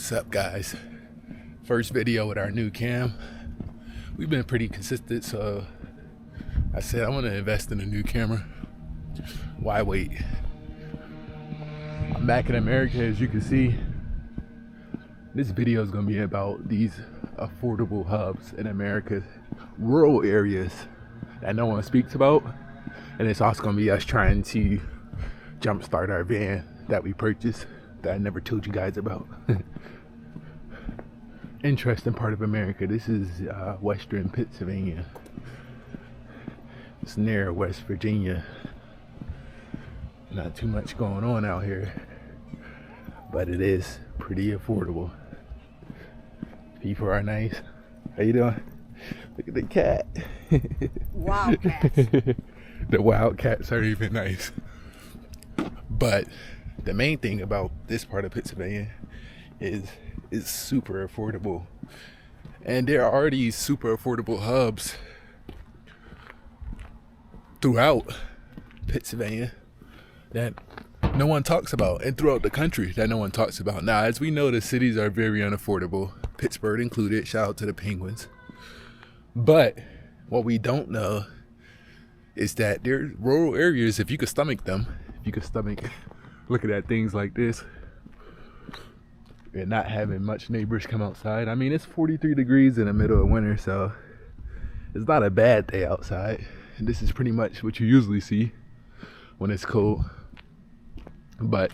What's up, guys? First video with our new cam. We've been pretty consistent, so I said I want to invest in a new camera. Why wait? I'm back in America, as you can see. This video is going to be about these affordable hubs in America's rural areas that no one speaks about, and it's also going to be us trying to jumpstart our van that we purchased that I never told you guys about. Interesting part of America. This is western Pennsylvania. It's near West Virginia. Not too much going on out here, but it is pretty affordable. People are nice. How you doing? Look at the cat. Wildcats. The wildcats are even nice. But the main thing about this part of Pennsylvania is it's super affordable. And there are already super affordable hubs throughout Pennsylvania that no one talks about, and throughout the country that no one talks about. Now, as we know, the cities are very unaffordable, Pittsburgh included. Shout out to the Penguins. But what we don't know is that there are rural areas, if you could stomach them, looking at things like this and not having much neighbors come outside. I mean, it's 43 degrees in the middle of winter, so it's not a bad day outside. And this is pretty much what you usually see when it's cold. But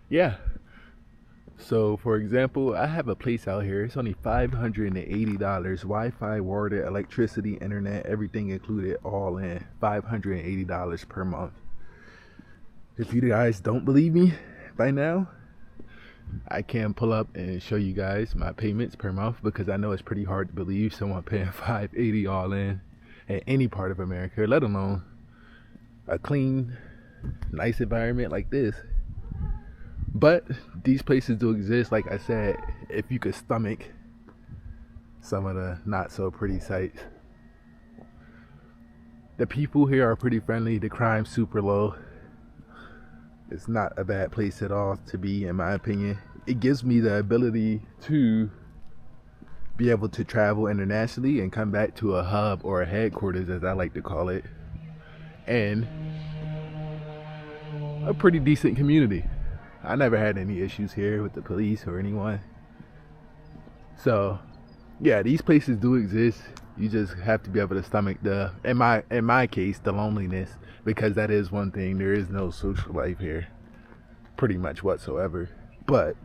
yeah, so for example, I have a place out here. It's only $580. Wi-Fi, water, electricity, internet, everything included, all in. $580 per month. If you guys don't believe me by now, I can pull up and show you guys my payments per month, because I know it's pretty hard to believe someone paying $580 all in at any part of America, let alone a clean, nice environment like this. But these places do exist, like I said, if you could stomach some of the not so pretty sights. The people here are pretty friendly. The crime's super low. It's not a bad place at all to be, in my opinion. It gives me the ability to be able to travel internationally and come back to a hub, or a headquarters as I like to call it, and a pretty decent community. I never had any issues here with the police or anyone. So yeah, these places do exist. You just have to be able to stomach the, in my case, the loneliness, because that is one thing. There is no social life here pretty much whatsoever. But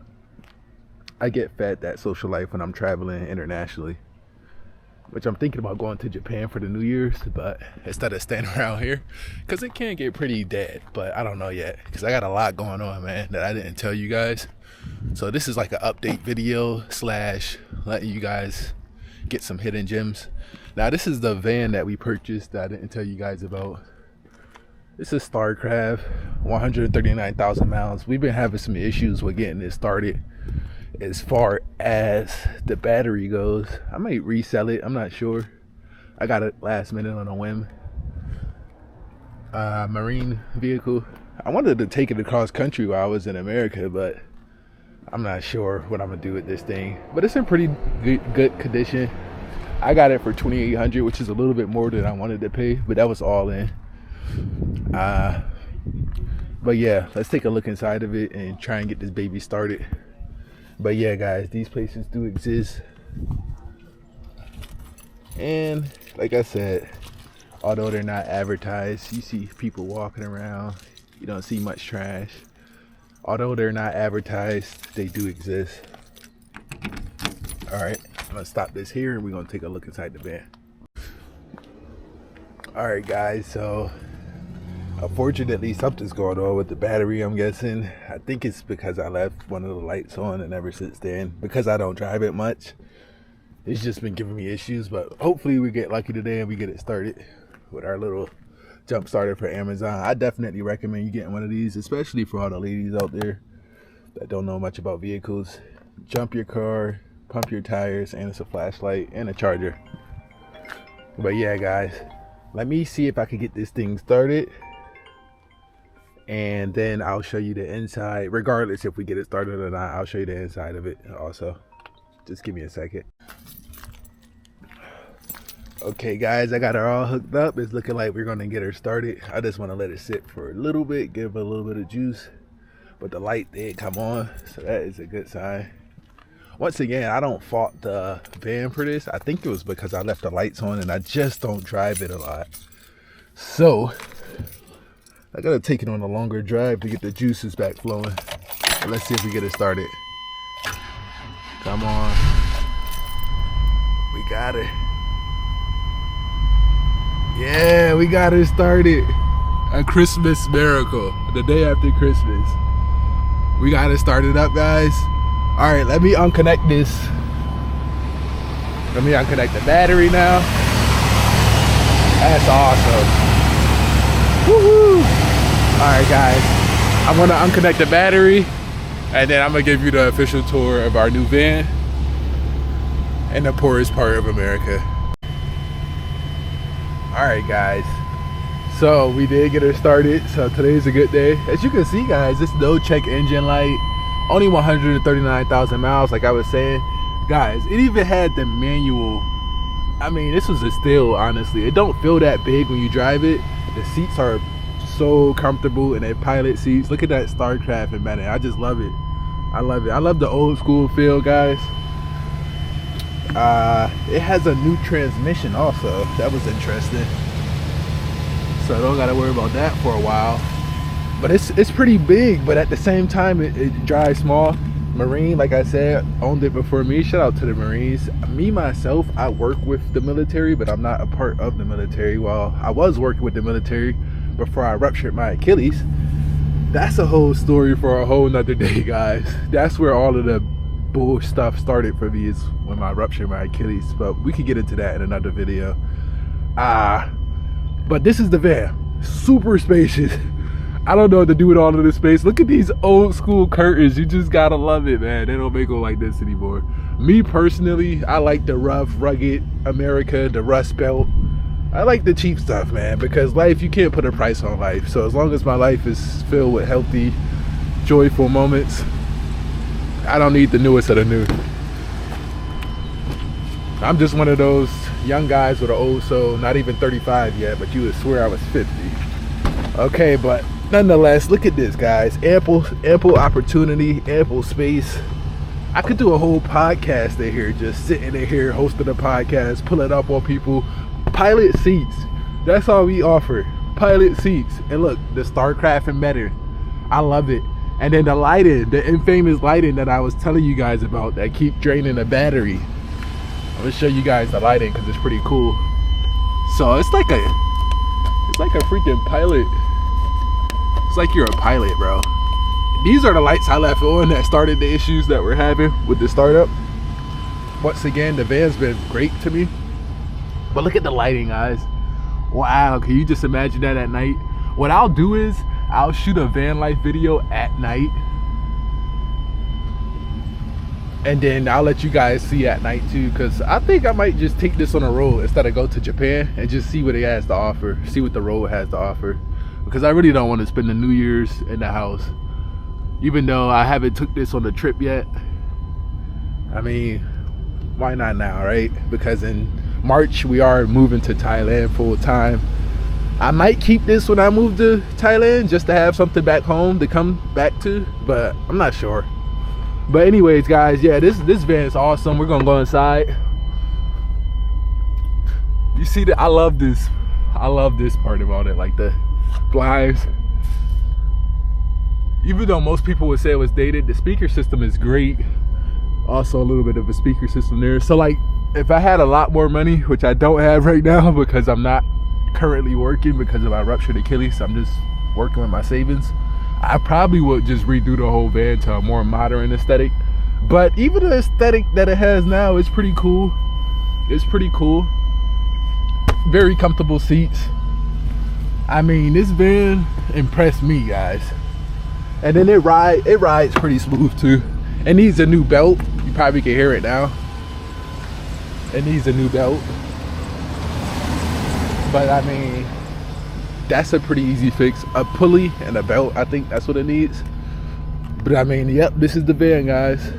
I get fed that social life when I'm traveling internationally, which I'm thinking about going to Japan for the New Year's, but instead of staying around here, because it can get pretty dead. But I don't know yet, because I got a lot going on, man, that I didn't tell you guys. So this is like an update video / letting you guys get some hidden gems. Now, this is the van that we purchased that I didn't tell you guys about. This is StarCraft, 139,000 miles. We've been having some issues with getting it started. As far as the battery goes, I might resell it. I'm not sure. I got it last minute on a whim. Marine vehicle. I wanted to take it across country while I was in America, but I'm not sure what I'm gonna do with this thing. But it's in pretty good condition. I got it for $2,800, which is a little bit more than I wanted to pay, but that was all in. But yeah, let's take a look inside of it and try and get this baby started. But yeah, guys, these places do exist. And like I said, although they're not advertised, you see people walking around. You don't see much trash. Although they're not advertised, they do exist. All right, I'm gonna stop this here and we're gonna take a look inside the van. All right, guys, so unfortunately something's going on with the battery, I'm guessing. I think it's because I left one of the lights on, and ever since then, because I don't drive it much, it's just been giving me issues. But hopefully we get lucky today and we get it started with our little jump starter for Amazon. I definitely recommend you getting one of these, especially for all the ladies out there that don't know much about vehicles. Jump your car, pump your tires, and it's a flashlight and a charger. But yeah, guys, let me see if I can get this thing started and then I'll show you the inside. Regardless if we get it started or not, I'll show you the inside of it also. Just give me a second. Okay guys, I got her all hooked up. It's looking like we're gonna get her started. I just want to let it sit for a little bit, give it a little bit of juice, but the light did come on, so that is a good sign. Once again, I don't fault the van for this. I think it was because I left the lights on and I just don't drive it a lot. So I gotta take it on a longer drive to get the juices back flowing. But let's see if we get it started. Come on. We got it. Yeah, we got it started. A Christmas miracle. The day after Christmas. We got it started up, guys. All right, let me unconnect this. Let me unconnect the battery now. That's awesome. Woohoo! All right, guys. I'm gonna unconnect the battery, and then I'm gonna give you the official tour of our new van in the poorest part of America. All right, guys. So we did get her started. So today's a good day. As you can see, guys, it's no check engine light. Only 139,000 miles, like I was saying. Guys, it even had the manual. I mean, this was a steal, honestly. It don't feel that big when you drive it. The seats are so comfortable, and they're pilot seats. Look at that StarCraft embedded. I just love it. I love it. I love the old school feel, guys. It has a new transmission also. That was interesting. So I don't gotta worry about that for a while. But it's pretty big, but at the same time it drives small. Marine, like I said, owned it before me. Shout out to the Marines. Me myself, I work with the military, but I'm not a part of the military. Well, I was working with the military before I ruptured my Achilles. That's a whole story for a whole nother day, guys. That's where all of the bull stuff started for me, is when I ruptured my Achilles. But we could get into that in another video. But this is the van. Super spacious. I don't know what to do with all of this space. Look at these old school curtains. You just gotta love it, man. They don't make them like this anymore. Me personally, I like the rough, rugged America, the Rust Belt. I like the cheap stuff, man, because life, you can't put a price on life. So as long as my life is filled with healthy, joyful moments, I don't need the newest of the new. I'm just one of those young guys with an old soul, not even 35 yet, but you would swear I was 50. Okay, but nonetheless, look at this, guys. Ample opportunity, ample space. I could do a whole podcast in here, just sitting in here hosting a podcast, pulling up on people. Pilot seats, that's all we offer. Pilot seats. And look, the StarCraft embedded. I love it. And then the lighting, the infamous lighting that I was telling you guys about that keep draining the battery. I'm gonna show you guys the lighting because it's pretty cool. So it's like a freaking pilot. It's like you're a pilot, bro. These are the lights I left on that started the issues that we're having with the startup. Once again, the van's been great to me. But look at the lighting, guys. Wow, can you just imagine that at night? What I'll do is I'll shoot a van life video at night, and then I'll let you guys see at night too, because I think I might just take this on a road instead of go to Japan and just see what it has to offer, see what the road has to offer, because I really don't want to spend the New Year's in the house, even though I haven't took this on the trip yet. I mean, why not now, right? Because in March we are moving to Thailand full time. I might keep this when I move to Thailand just to have something back home to come back to, but I'm not sure. But anyways, guys, yeah, this van is awesome. We're gonna go inside. You see that? I love this part about it, like the blinds. Even though most people would say it was dated, the speaker system is great. Also a little bit of a speaker system there. So like, if I had a lot more money, which I don't have right now because I'm not currently working because of my ruptured Achilles, I'm just working with my savings, I probably would just redo the whole van to a more modern aesthetic. But even the aesthetic that it has now is pretty cool. It's pretty cool. Very comfortable seats. I mean, this van impressed me, guys. And then it rides pretty smooth too. It needs a new belt. You probably can hear it now. It needs a new belt. But I mean, that's a pretty easy fix. A pulley and a belt, I think that's what it needs. But I mean, yep, this is the van, guys.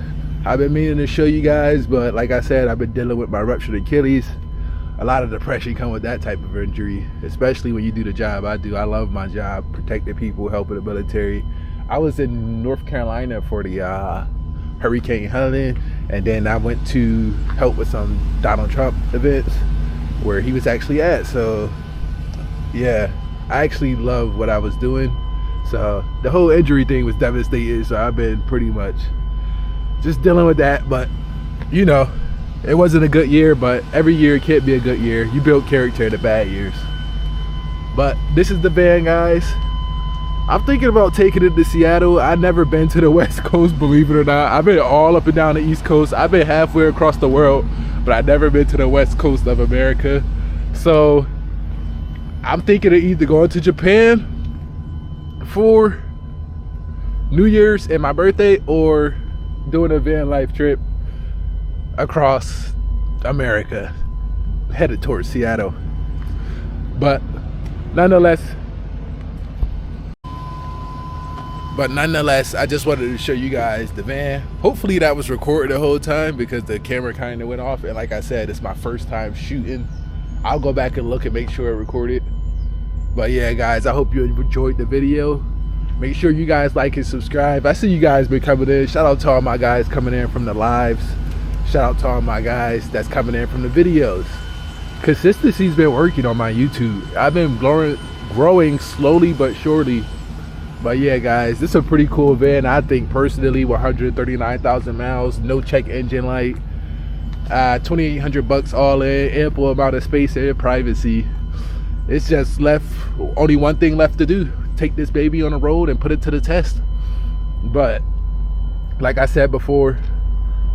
I've been meaning to show you guys, but like I said, I've been dealing with my ruptured Achilles. A lot of depression comes with that type of injury, especially when you do the job I do. I love my job, protecting people, helping the military. I was in North Carolina for the Hurricane Helene, and then I went to help with some Donald Trump events where he was actually at. So yeah, I actually love what I was doing. So the whole injury thing was devastating, so I've been pretty much just dealing with that. But you know, it wasn't a good year, but every year can't be a good year. You build character in the bad years. But this is the van, guys. I'm thinking about taking it to Seattle. I've never been to the West Coast, believe it or not. I've been all up and down the East Coast. I've been halfway across the world, but I've never been to the West Coast of America. So I'm thinking of either going to Japan for New Year's and my birthday, or doing a van life trip across America, headed towards Seattle. But nonetheless, I just wanted to show you guys the van. Hopefully that was recorded the whole time, because the camera kind of went off, and like I said, it's my first time shooting. I'll go back and look and make sure it recorded. But yeah, guys, I hope you enjoyed the video. Make sure you guys like and subscribe. I see you guys been coming in. Shout out to all my guys coming in from the lives. Shout out to all my guys that's coming in from the videos. Consistency's been working on my YouTube. I've been growing slowly but surely. But yeah, guys, this is a pretty cool van. I think personally, 139,000 miles, no check engine light, 2,800 bucks all in, ample amount of space and privacy. It's just only one thing left to do: take this baby on the road and put it to the test. But like I said before,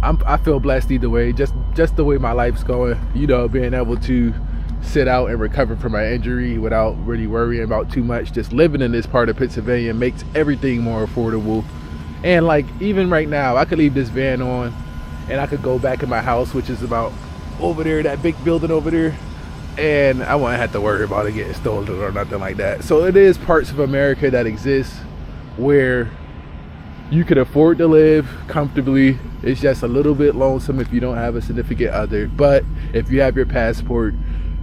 I feel blessed either way. Just the way my life's going, you know, being able to sit out and recover from my injury without really worrying about too much. Just living in this part of Pennsylvania makes everything more affordable. And like, even right now, I could leave this van on and I could go back in my house, which is about over there, that big building over there, and I won't have to worry about it getting stolen or nothing like that. So it is parts of America that exist where you can afford to live comfortably. It's just a little bit lonesome if you don't have a significant other, but if you have your passport,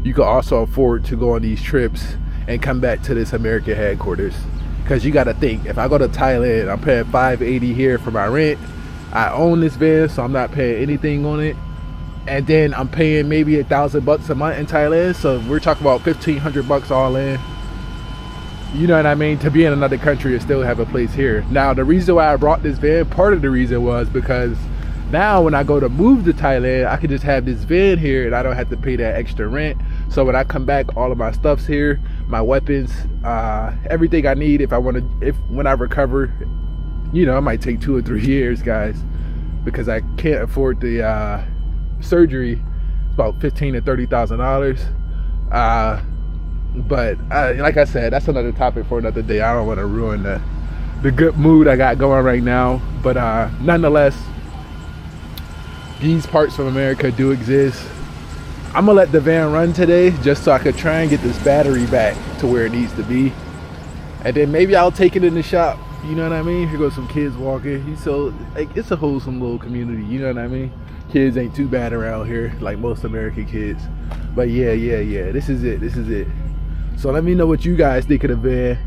you can also afford to go on these trips and come back to this American headquarters. Because you got to think, if I go to Thailand, I'm paying $580 here for my rent. I own this van, so I'm not paying anything on it. And then I'm paying maybe $1,000 a month in Thailand, so we're talking about 1,500 bucks all in. You know what I mean? To be in another country and still have a place here. Now, the reason why I brought this van, part of the reason was because now when I go to move to Thailand, I can just have this van here and I don't have to pay that extra rent. So when I come back, all of my stuff's here, my weapons, everything I need when I recover. You know, it might take 2 or 3 years, guys, because I can't afford the surgery. It's about $15,000 to $30,000. But like I said, that's another topic for another day. I don't want to ruin the good mood I got going right now. But nonetheless, these parts of America do exist. I'm gonna let the van run today just so I could try and get this battery back to where it needs to be, and then maybe I'll take it in the shop. You know what I mean? Here goes some kids walking. So like, it's a wholesome little community. You know what I mean? Kids ain't too bad around here, like most American kids. But yeah, this is it. So let me know what you guys think of the van.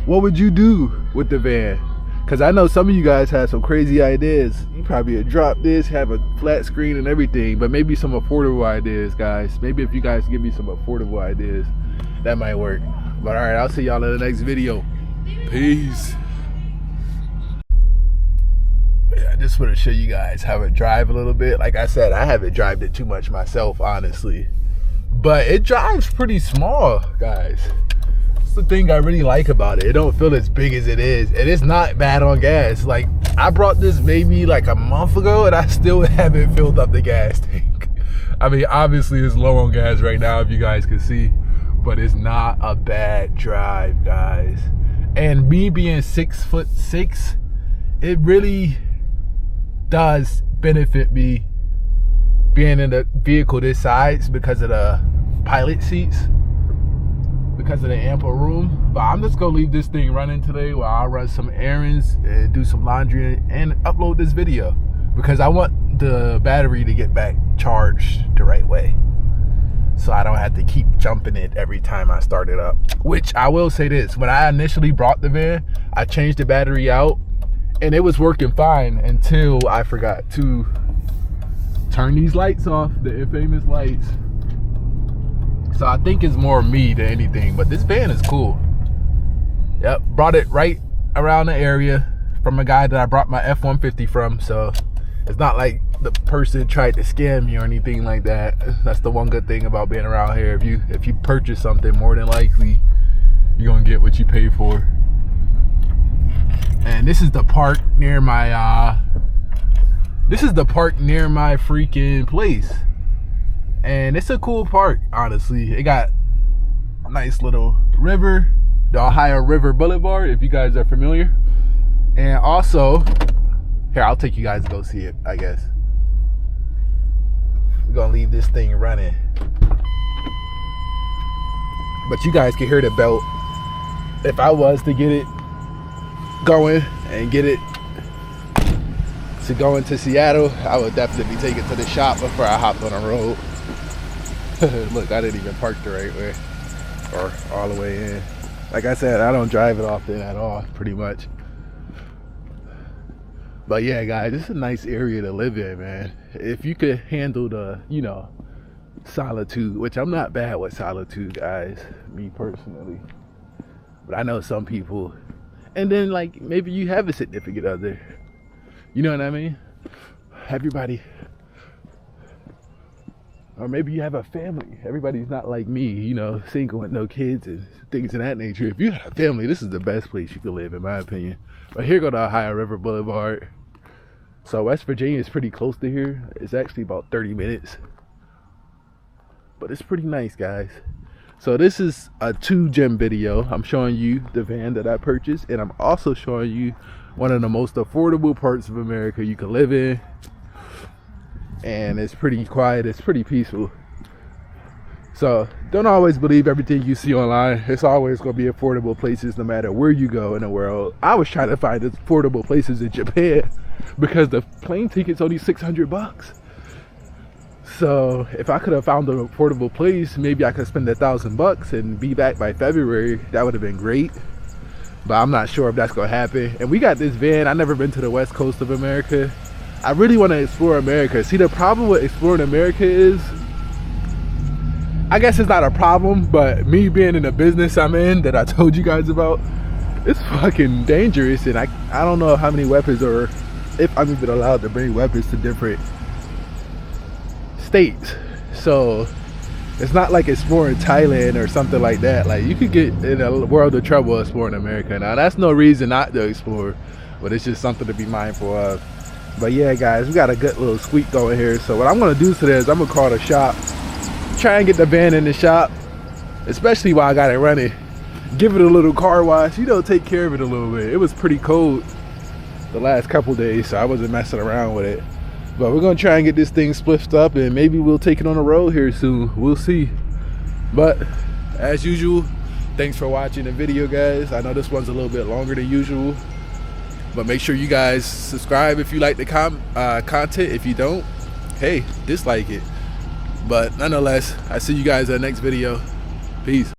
What would you do with the van? Because I know some of you guys have some crazy ideas. You probably would drop this, have a flat screen and everything, but maybe some affordable ideas, guys. Maybe if you guys give me some affordable ideas, that might work. But all right, I'll see y'all in the next video. Peace. Yeah, I just want to show you guys how it drive a little bit. Like I said, I haven't driven it too much myself, honestly, but it drives pretty small, guys. That's the thing I really like about it. It don't feel as big as it is, and it's not bad on gas. Like, I brought this maybe like a month ago and I still haven't filled up the gas tank. I mean, obviously it's low on gas right now, if you guys can see, but it's not a bad drive, guys. And me being 6'6", it really does benefit me being in a vehicle this size because of the pilot seats. because of the ample room. But I'm just gonna leave this thing running today while I run some errands and do some laundry and upload this video, because I want the battery to get back charged the right way, so I don't have to keep jumping it every time I start it up. Which I will say this, when I initially brought the van, I changed the battery out and it was working fine until I forgot to turn these lights off, the infamous lights. So I think it's more me than anything, but this van is cool. Yep, brought it right around the area from a guy that I brought my F-150 from, so it's not like the person tried to scam me or anything like that. That's the one good thing about being around here. If you purchase something, more than likely you're gonna get what you pay for. And this is the park near my freaking place, and it's a cool park, honestly. It got a nice little river, the Ohio River Boulevard, if you guys are familiar. And also, here, I'll take you guys to go see it, I guess. We're gonna leave this thing running, but you guys can hear the belt. If I was to get it going and get it to go into Seattle, I would definitely take it to the shop before I hopped on the road. Look, I didn't even park the right way or all the way in. Like I said, I don't drive it often at all, pretty much. But yeah, guys, it's a nice area to live in, man. If you could handle the, you know, solitude, which I'm not bad with solitude, guys, me personally. But I know some people. And then, like, maybe you have a significant other. You know what I mean? Everybody. Or maybe you have a family. Everybody's not like me, you know, single with no kids and things of that nature. If you have a family, this is the best place you could live, in my opinion. But here go the Ohio River Boulevard. So West Virginia is pretty close to here. It's actually about 30 minutes. But it's pretty nice, guys. So this is a 2-gem video. I'm showing you the van that I purchased, and I'm also showing you one of the most affordable parts of America you can live in. And it's pretty quiet, it's pretty peaceful. So don't always believe everything you see online. It's always going to be affordable places no matter where you go in the world. I was trying to find affordable places in Japan because the plane ticket's only $600. So if I could have found an affordable place, maybe I could spend $1,000 and be back by February. That would have been great. But I'm not sure if that's gonna happen. And we got this van. I've never been to the west coast of America. I really want to explore America. See, the problem with exploring America is, I guess it's not a problem, but me being in the business I'm in that I told you guys about, it's fucking dangerous. And I don't know how many weapons, or if I'm even allowed to bring weapons to different states. So it's not like exploring Thailand or something like that. Like, you could get in a world of trouble exploring America. Now that's no reason not to explore, but it's just something to be mindful of. But yeah, guys, we got a good little squeak going here. So what I'm gonna do today is I'm gonna call the shop, try and get the van in the shop, especially while I got it running. Give it a little car wash, you know, take care of it a little bit. It was pretty cold the last couple days, so I wasn't messing around with it. But we're gonna try and get this thing spliffed up, and maybe we'll take it on the road here soon. We'll see. But as usual, thanks for watching the video, guys. I know this one's a little bit longer than usual, but make sure you guys subscribe if you like the content. If you don't, hey, dislike it. But nonetheless, I see you guys in the next video. Peace.